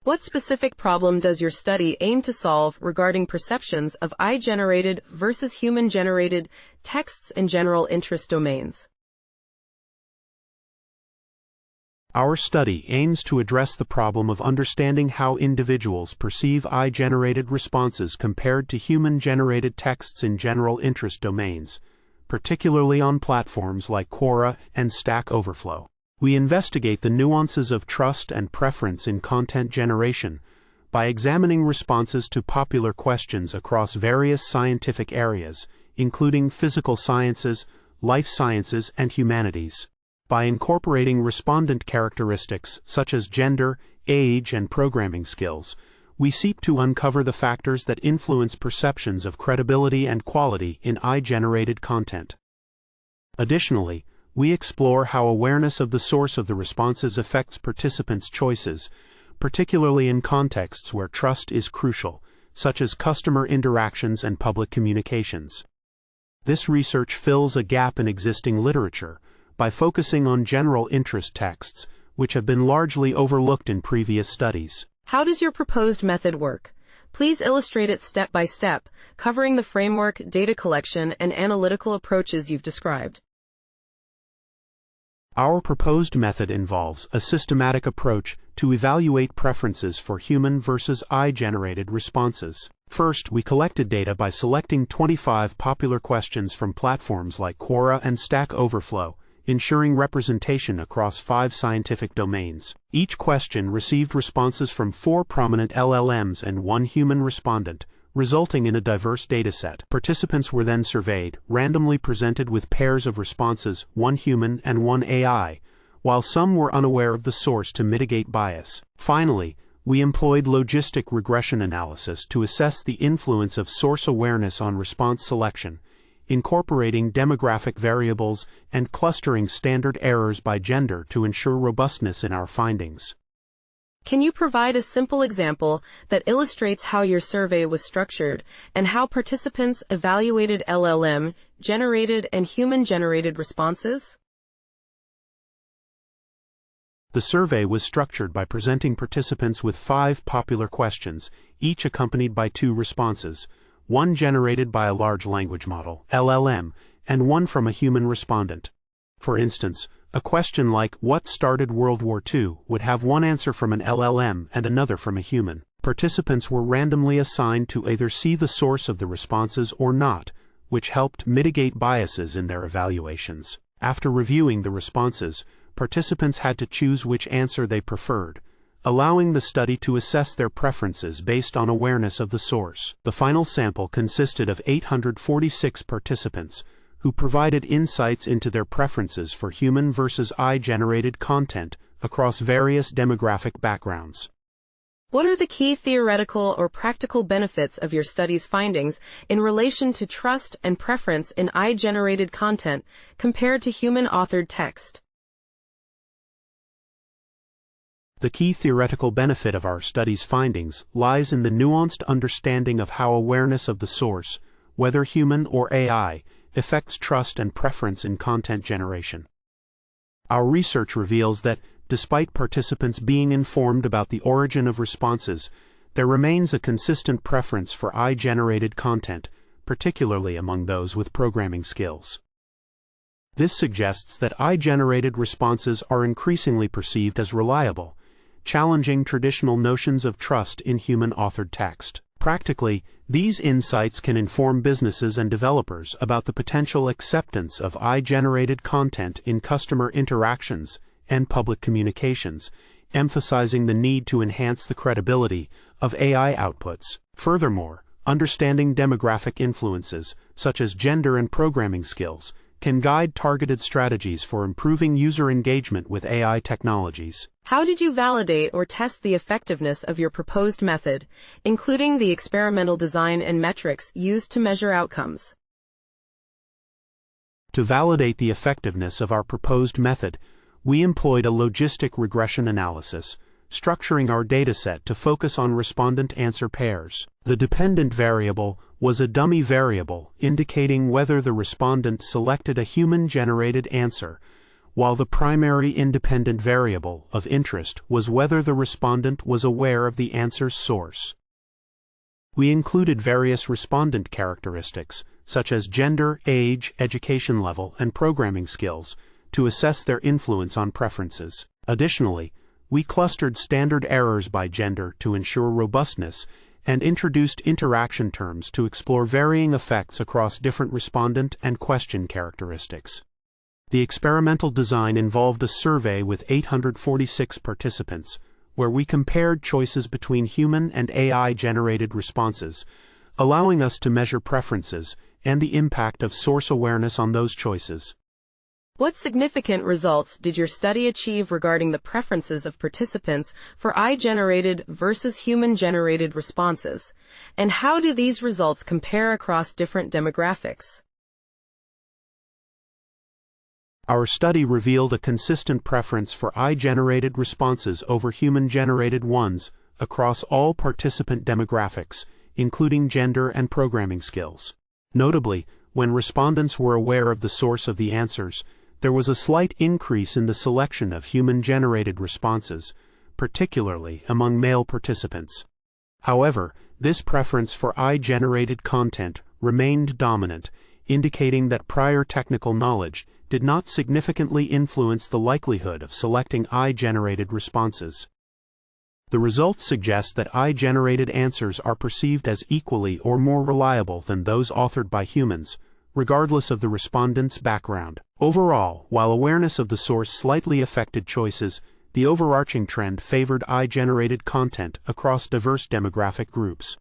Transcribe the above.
What specific problem does your study aim to solve regarding perceptions of AI-generated versus human-generated texts in general interest domains? Our study aims to address the problem of understanding how individuals perceive AI-generated responses compared to human-generated texts in general interest domains, particularly on platforms like Quora and Stack Overflow. We investigate the nuances of trust and preference in content generation by examining responses to popular questions across various scientific areas, including physical sciences, life sciences, and humanities. By incorporating respondent characteristics such as gender, age, and programming skills, we seek to uncover the factors that influence perceptions of credibility and quality in AI-generated content. Additionally, we explore how awareness of the source of the responses affects participants' choices, particularly in contexts where trust is crucial, such as customer interactions and public communications. This research fills a gap in existing literature by focusing on general interest texts, which have been largely overlooked in previous studies. How does your proposed method work? Please illustrate it step by step, covering the framework, data collection, and analytical approaches you've described. Our proposed method involves a systematic approach to evaluate preferences for human versus AI-generated responses. First, we collected data by selecting 25 popular questions from platforms like Quora and Stack Overflow, ensuring representation across 5 scientific domains. Each question received responses from 4 prominent LLMs and 1 human respondent, resulting in a diverse dataset. Participants were then surveyed, randomly presented with pairs of responses, 1 human and 1 AI, while some were unaware of the source to mitigate bias. Finally, we employed logistic regression analysis to assess the influence of source awareness on response selection, incorporating demographic variables and clustering standard errors by gender to ensure robustness in our findings. Can you provide a simple example that illustrates how your survey was structured and how participants evaluated LLM-generated and human-generated responses? The survey was structured by presenting participants with 5 popular questions, each accompanied by 2 responses, one generated by a large language model, LLM, and one from a human respondent. For instance, a question like, "What started World War II?" would have one answer from an LLM and another from a human. Participants were randomly assigned to either see the source of the responses or not, which helped mitigate biases in their evaluations. After reviewing the responses, participants had to choose which answer they preferred, allowing the study to assess their preferences based on awareness of the source. The final sample consisted of 846 participants, who provided insights into their preferences for human versus AI-generated content across various demographic backgrounds. What are the key theoretical or practical benefits of your study's findings in relation to trust and preference in AI-generated content compared to human-authored text? The key theoretical benefit of our study's findings lies in the nuanced understanding of how awareness of the source, whether human or AI, affects trust and preference in content generation. Our research reveals that, despite participants being informed about the origin of responses, there remains a consistent preference for AI-generated content, particularly among those with programming skills. This suggests that AI-generated responses are increasingly perceived as reliable, challenging traditional notions of trust in human-authored text. Practically, these insights can inform businesses and developers about the potential acceptance of AI-generated content in customer interactions and public communications, emphasizing the need to enhance the credibility of AI outputs. Furthermore, understanding demographic influences, such as gender and programming skills, can guide targeted strategies for improving user engagement with AI technologies. How did you validate or test the effectiveness of your proposed method, including the experimental design and metrics used to measure outcomes? To validate the effectiveness of our proposed method, we employed a logistic regression analysis, structuring our dataset to focus on respondent answer pairs. The dependent variable was a dummy variable indicating whether the respondent selected a human-generated answer, while the primary independent variable of interest was whether the respondent was aware of the answer's source. We included various respondent characteristics, such as gender, age, education level, and programming skills, to assess their influence on preferences. Additionally, we clustered standard errors by gender to ensure robustness and introduced interaction terms to explore varying effects across different respondent and question characteristics. The experimental design involved a survey with 846 participants, where we compared choices between human and AI-generated responses, allowing us to measure preferences and the impact of source awareness on those choices. What significant results did your study achieve regarding the preferences of participants for AI-generated versus human-generated responses, and how do these results compare across different demographics? Our study revealed a consistent preference for AI-generated responses over human-generated ones across all participant demographics, including gender and programming skills. Notably, when respondents were aware of the source of the answers, there was a slight increase in the selection of human-generated responses, particularly among male participants. However, this preference for AI-generated content remained dominant, indicating that prior technical knowledge did not significantly influence the likelihood of selecting AI-generated responses. The results suggest that AI-generated answers are perceived as equally or more reliable than those authored by humans, regardless of the respondent's background. Overall, while awareness of the source slightly affected choices, the overarching trend favored AI-generated content across diverse demographic groups.